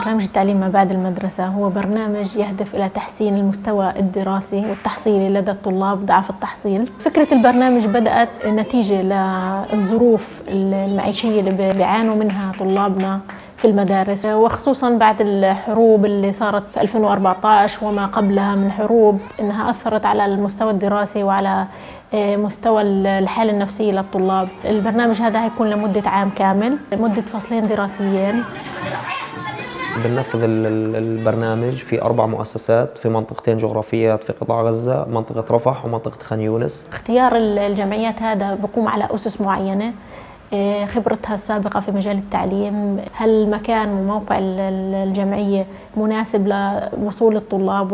برنامج التعليم ما بعد المدرسة هو برنامج يهدف إلى تحسين المستوى الدراسي والتحصيلي لدى الطلاب ضعف التحصيل. فكرة البرنامج بدأت نتيجة للظروف المعيشية اللي بيعانوا منها طلابنا في المدارس، وخصوصا بعد الحروب اللي صارت في 2014 وما قبلها من حروب، إنها أثرت على المستوى الدراسي وعلى مستوى الحالة النفسية للطلاب. البرنامج هذا هيكون لمدة عام كامل، مدة فصلين دراسيين. بننفذ البرنامج في 4 مؤسسات في منطقتين جغرافيات في قطاع غزة، منطقة رفح ومنطقة خان يونس. اختيار الجمعيات هذا بقوم على أسس معينة، خبرتها السابقة في مجال التعليم، هل المكان وموقع الجمعية مناسب لوصول الطلاب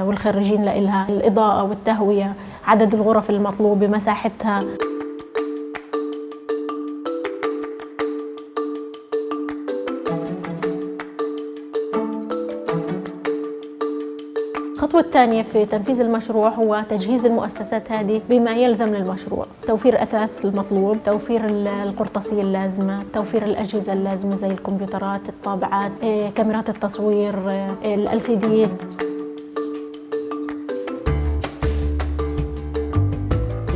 والخريجين لإلها، الإضاءة والتهوية، عدد الغرف المطلوبة، مساحتها. الخطوة الثانية في تنفيذ المشروع هو تجهيز المؤسسات هذه بما يلزم للمشروع، توفير أثاث المطلوب، توفير القرطاسية اللازمة، توفير الأجهزة اللازمة زي الكمبيوترات، الطابعات، كاميرات التصوير، LCD.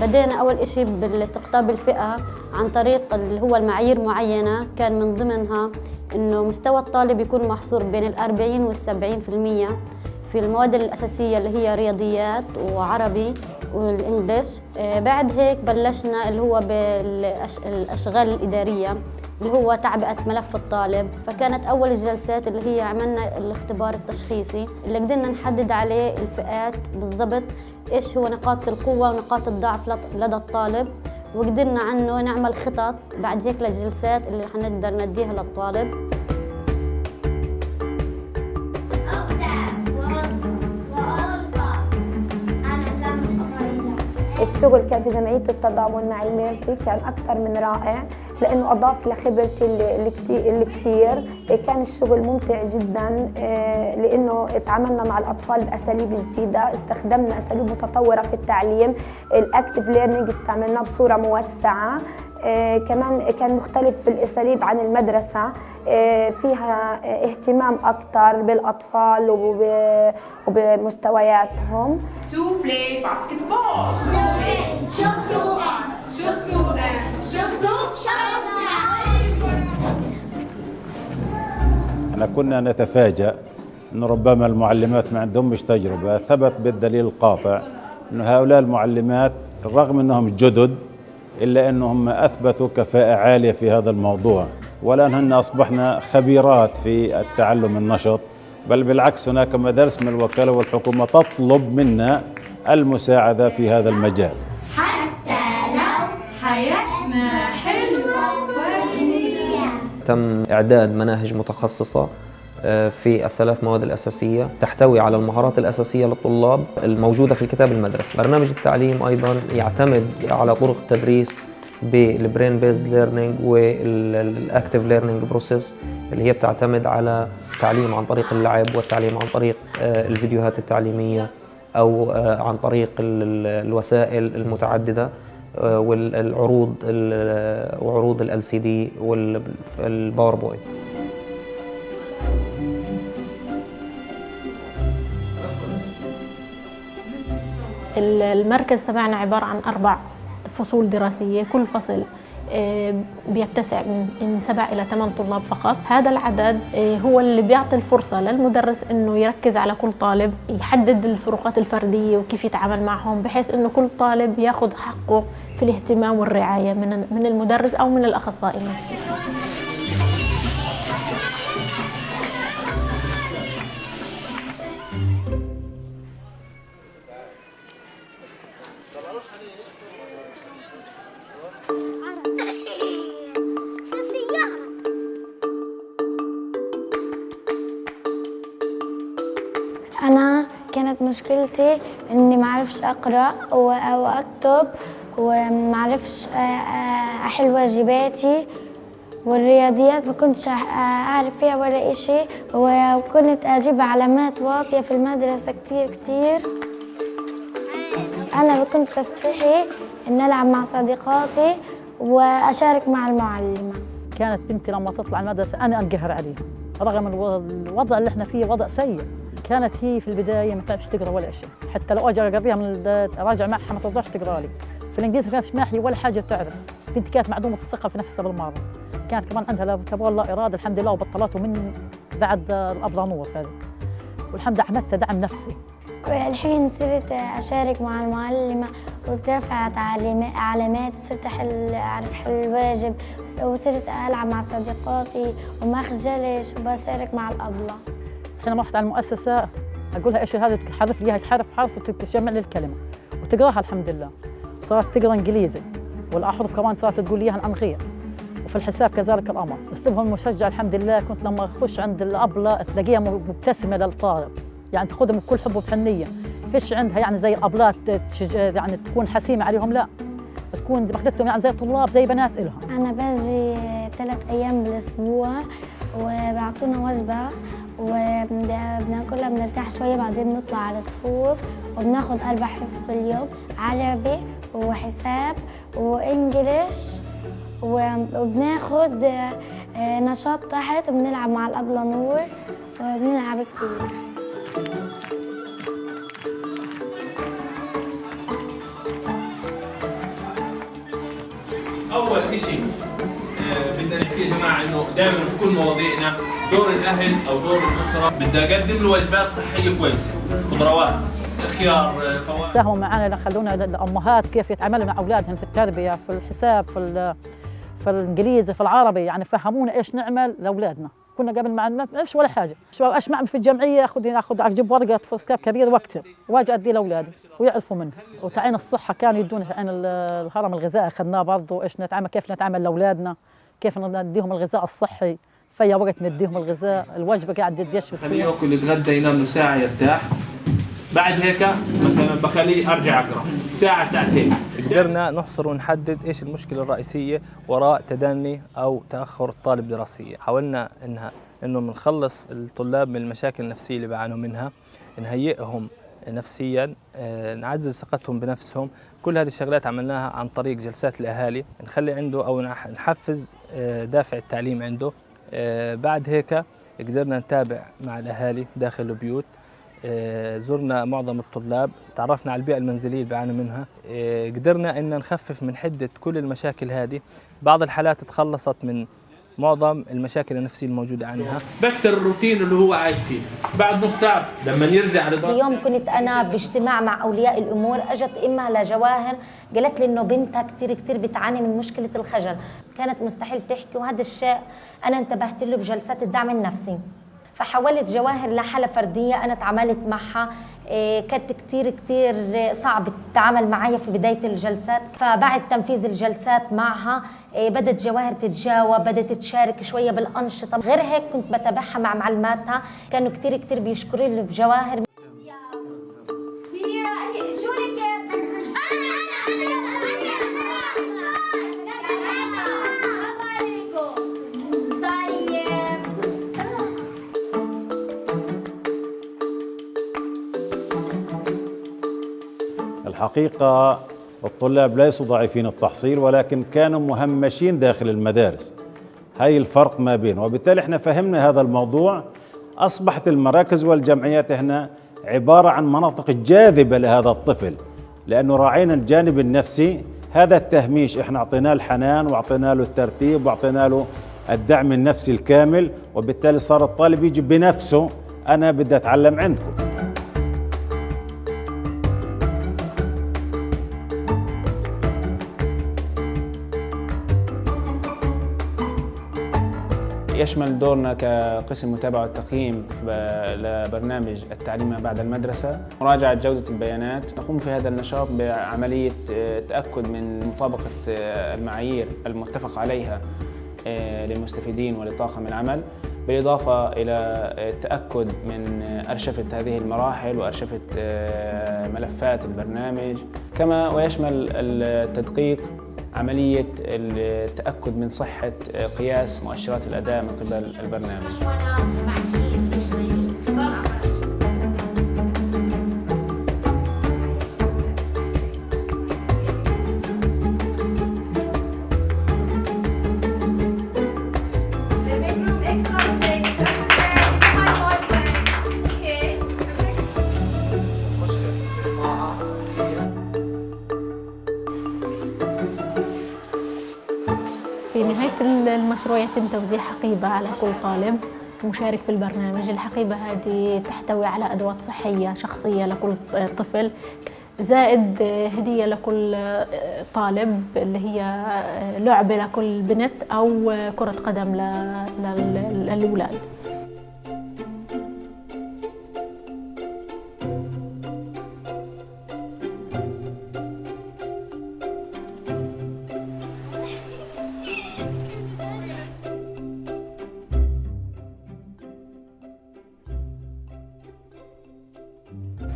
بدينا أول إشي بالاستقطاب الفئة عن طريق اللي هو المعايير معينة، كان من ضمنها إنه مستوى الطالب يكون محصور بين 40 و70% في المواد الأساسية اللي هي رياضيات وعربي والإنجليش. بعد هيك بلشنا اللي هو بالأشغال الإدارية اللي هو تعبئة ملف الطالب، فكانت أول الجلسات اللي هي عملنا الاختبار التشخيصي اللي قدرنا نحدد عليه الفئات بالضبط، إيش هو نقاط القوة ونقاط الضعف لدى الطالب، وقدرنا عنه نعمل خطط بعد هيك للجلسات اللي حنقدر نديها للطالب. الشغل كان في جمعية التضامن مع الميرسي كان أكثر من رائع، لأنه أضاف لخبرتي الكثير. كان الشغل ممتع جدا، لأنه تعاملنا مع الأطفال بأساليب جديدة، استخدمنا أساليب متطورة في التعليم، الأكتيف ليرنينج استعملناه بصورة موسعة. كمان كان مختلف في الأساليب عن المدرسة، فيها اهتمام أكثر بالأطفال وبمستوياتهم. To play basketball. شفتوا احنا كنا نتفاجأ انه ربما المعلمات ما عندهمش تجربة. ثبت بالدليل القاطع انه هؤلاء المعلمات رغم انهم جدد الا انهم اثبتوا كفاءة عالية في هذا الموضوع، والان هن اصبحنا خبيرات في التعلم النشط، بل بالعكس هناك مدارس من الوكالة والحكومة تطلب منا المساعدة في هذا المجال. حتى لو حياتنا حلوة وجميلة. تم إعداد مناهج متخصصة في ال3 مواد الأساسية تحتوي على المهارات الأساسية للطلاب الموجودة في الكتاب المدرسي. برنامج التعليم أيضا يعتمد على طرق التدريس بالبرين بيزد ليرنينج والاكتيف ليرنينج بروسيس، اللي هي بتعتمد على التعليم عن طريق اللعب والتعليم عن طريق الفيديوهات التعليمية أو عن طريق الوسائل المتعددة والعروض وعروض LCD والباوربوينت. المركز تبعنا عبارة عن 4 فصول دراسية، كل فصل بيتسع من 7 إلى 8 طلاب فقط. هذا العدد هو اللي بيعطي الفرصة للمدرس إنه يركز على كل طالب، يحدد الفروقات الفردية وكيف يتعامل معهم، بحيث إنه كل طالب ياخذ حقه في الاهتمام والرعاية من المدرس أو من الأخصائي نفسه. أنا كانت مشكلتي إني ما أعرفش أقرأ أو أكتب، وما أعرفش أحل واجباتي، والرياضيات ما كنتش أعرف فيها ولا إشي، وكنت أجيب علامات واطية في المدرسة كتير. أنا كنت بستحي إن ألعب مع صديقاتي وأشارك مع المعلمة. كانت بنتي لما تطلع المدرسة أنا أنقهر عليها، رغم الوضع اللي احنا فيه وضع سيء. كانت هي في البدايه ما تعرفش تقرا ولا شيء، حتى لو اجي اقريها من اراجع معها ما ترضاش تقرا لي. في الانجليزي ما كانتش ماحيه ولا حاجه تعرف، بنتي كانت معدومه الثقه في نفسها بالمره. كانت كمان عندها لا كبر لا اراده الحمد لله، وبطلته من بعد الابله نور هذه، والحمد لله عملت دعم نفسي. الحين صرت أشارك مع المعلمة وترفعت علامات، وصرت أعرف حل الواجب، وصرت ألعب مع صديقاتي وما أخجلش وبشارك مع الأبلة. حين رحت على المؤسسة أقول لها إيش هذا، تحرف لي حرف وتجمع لي الكلمة وتقراها الحمد لله. صارت تقرا إنجليزي والأحرف كمان صارت تقول لي إياها عن غير، وفي الحساب كذلك الأمر. أسلوبهم المشجع الحمد لله. كنت لما أخش عند الأبلة تلاقيها مبتسمة للطالب، يعني تاخذهم بكل حب وبحنيه، فيش عندها يعني زي الابلات يعني تكون حسيمه عليهم، لا تكون اخذتهم يعني زي طلاب زي بنات إلهم. انا باجي 3 أيام بالاسبوع وبعطونا وجبه وبناكلها، بنرتاح شويه، بعدين بنطلع على الصفوف وبناخذ 4 حصص باليوم، عربي وحساب وانجليش، وبناخذ نشاط تحت وبنلعب مع الأبلة نور وبنلعب كتير. أول شيء بدنا نحكي يا جماعة إنه دائما في كل مواضيعنا دور الأهل أو دور الأسرة، بدي أقدم له وجبات صحية كويسة، خضروات، خيار، فواكه. ساهموا معنا خلونا الأمهات كيف يتعاملوا مع أولادهم في التربية، في الحساب، في الإنجليزي، في العربي، يعني فهمونا إيش نعمل لأولادنا. كنا قبل ما نعرفش ولا حاجة، ايش معمل في الجمعية، اجيب ورقة كتاب كبير واكتب واجي اديه لاولادي ويعرفوا منه. وتعين الصحة كانوا يدونا تعين الهرم الغذائي اخذناه برضه، ايش نتعامل كيف نتعامل لاولادنا، كيف نديهم الغذاء الصحي، في وقت نديهم الغذاء، الوجبة قاعد يديش خليه ياكل يتغدى ينام له ساعة يرتاح، بعد هيك مثلا بخليه ارجع اقرا ساعة ساعتين. قدرنا نحصر ونحدد ايش المشكله الرئيسيه وراء تدني او تاخر الطالب دراسيا. حاولنا انه بنخلص الطلاب من المشاكل النفسيه اللي بيعانوا منها، نهيئهم نفسيا، نعزز ثقتهم بنفسهم. كل هذه الشغلات عملناها عن طريق جلسات الاهالي، نخلي عنده او نحفز دافع التعليم عنده. بعد هيك قدرنا نتابع مع الاهالي داخل البيوت، زرنا معظم الطلاب، تعرفنا على البيئة المنزلية اللي بيعانوا منها، قدرنا ان نخفف من حدة كل المشاكل هذه. بعض الحالات تخلصت من معظم المشاكل النفسية الموجودة عنها. بكسر الروتين اللي هو عايش فيه، بعد نص ساعة لما يرجع على اليوم كنت انا باجتماع مع اولياء الامور، اجت امها لجواهر قالت لي انه بنتها كثير بتعاني من مشكلة الخجل، كانت مستحيل تحكي، وهذا الشيء انا انتبهت له بجلسات الدعم النفسي. فحولت جواهر لحالة فردية أنا تعاملت معها، كانت كتير صعب التعامل معي في بداية الجلسات. فبعد تنفيذ الجلسات معها بدت جواهر تتجاوب، بدت تشارك شوية بالأنشطة. غير هيك كنت بتابعها مع معلماتها، كانوا كتير بيشكروا لي في جواهر. الحقيقة الطلاب ليسوا ضعيفين التحصيل، ولكن كانوا مهمشين داخل المدارس. هاي الفرق ما بين، وبالتالي احنا فهمنا هذا الموضوع. أصبحت المراكز والجمعيات هنا عبارة عن مناطق جاذبة لهذا الطفل، لأنه راعينا الجانب النفسي. هذا التهميش احنا أعطيناه الحنان وأعطينا له الترتيب وأعطينا له الدعم النفسي الكامل، وبالتالي صار الطالب يجي بنفسه أنا بدي أتعلم عندكم. يشمل دورنا كقسم متابعة والتقييم لبرنامج التعليم ما بعد المدرسة مراجعة جودة البيانات. نقوم في هذا النشاط بعملية تأكد من مطابقة المعايير المتفق عليها للمستفيدين ولطاقم العمل، بالإضافة إلى التأكد من أرشفة هذه المراحل وأرشفة ملفات البرنامج، كما ويشمل التدقيق عملية التأكد من صحة قياس مؤشرات الأداء من قبل البرنامج. في نهاية المشروع يتم توزيع حقيبة على كل طالب مشارك في البرنامج. الحقيبة هذه تحتوي على أدوات صحية شخصية لكل طفل، زائد هدية لكل طالب اللي هي لعبة لكل بنت أو كرة قدم للأولاد.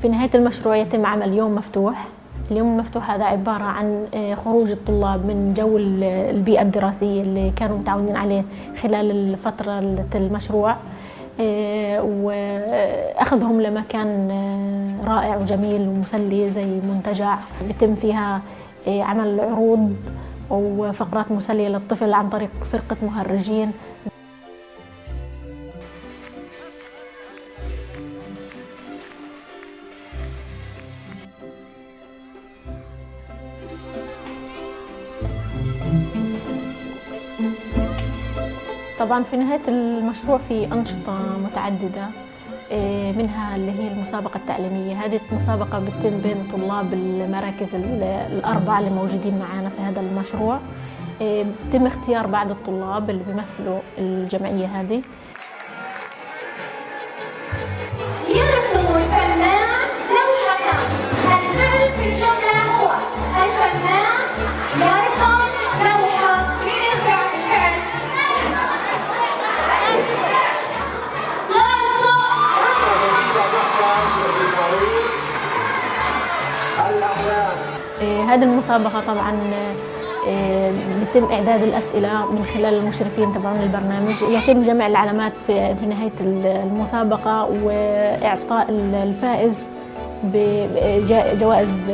في نهاية المشروع يتم عمل يوم مفتوح. اليوم المفتوح هذا عبارة عن خروج الطلاب من جو البيئة الدراسية اللي كانوا متعودين عليه خلال فترة المشروع، وأخذهم لمكان رائع وجميل ومسلي زي منتجع يتم فيها عمل عروض وفقرات مسلية للطفل عن طريق فرقة مهرجين. طبعا في نهاية المشروع في أنشطة متعددة، منها اللي هي المسابقة التعليمية. هذه المسابقة بتتم بين طلاب المراكز الأربعة اللي موجودين معنا في هذا المشروع. بتم اختيار بعض الطلاب اللي بيمثلوا الجمعية هذه. يرسم الفنان لوحة. الفعل في الجملة هو الفنان يرسم لوحة. مين الفعل؟ هذه المسابقة طبعا بيتم إعداد الأسئلة من خلال المشرفين تبعون البرنامج. يتم جمع العلامات في نهاية المسابقة وإعطاء الفائز بجوائز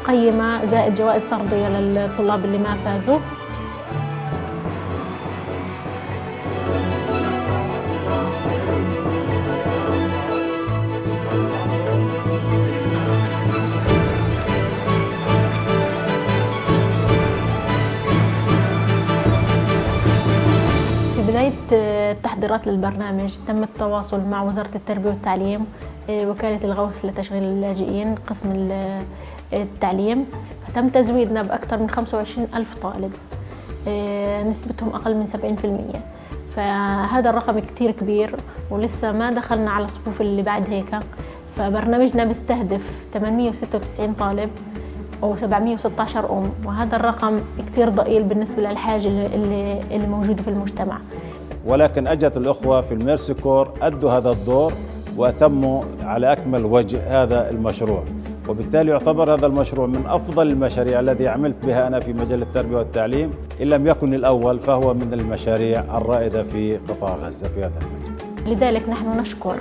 قيمة زائد جوائز ترضية للطلاب اللي ما فازوا. بداية التحضيرات للبرنامج تم التواصل مع وزارة التربية والتعليم، وكالة الغوث لتشغيل اللاجئين، قسم التعليم. فتم تزويدنا بأكثر من 25,000 طالب، نسبتهم أقل من 70%. فهذا الرقم كتير كبير ولسه ما دخلنا على الصفوف اللي بعد هيك. فبرنامجنا بيستهدف 896 طالب و716 وهذا الرقم كتير ضئيل بالنسبة للحاجة اللي موجودة في المجتمع. ولكن أجت الأخوة في الميرسي كور أدوا هذا الدور وأتموا على أكمل وجه هذا المشروع، وبالتالي يعتبر هذا المشروع من أفضل المشاريع الذي عملت بها أنا في مجال التربية والتعليم. إن لم يكن الأول فهو من المشاريع الرائدة في قطاع غزة في هذا المجال. لذلك نحن نشكر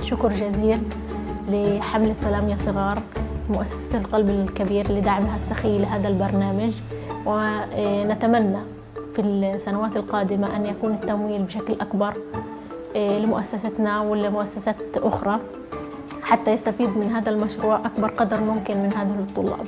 شكر جزيل لحملة سلام يا صغار، مؤسسة القلب الكبير لدعمها السخي لهذا البرنامج، ونتمنى في السنوات القادمة أن يكون التمويل بشكل أكبر لمؤسستنا ولمؤسسات أخرى حتى يستفيد من هذا المشروع أكبر قدر ممكن من هذول الطلاب.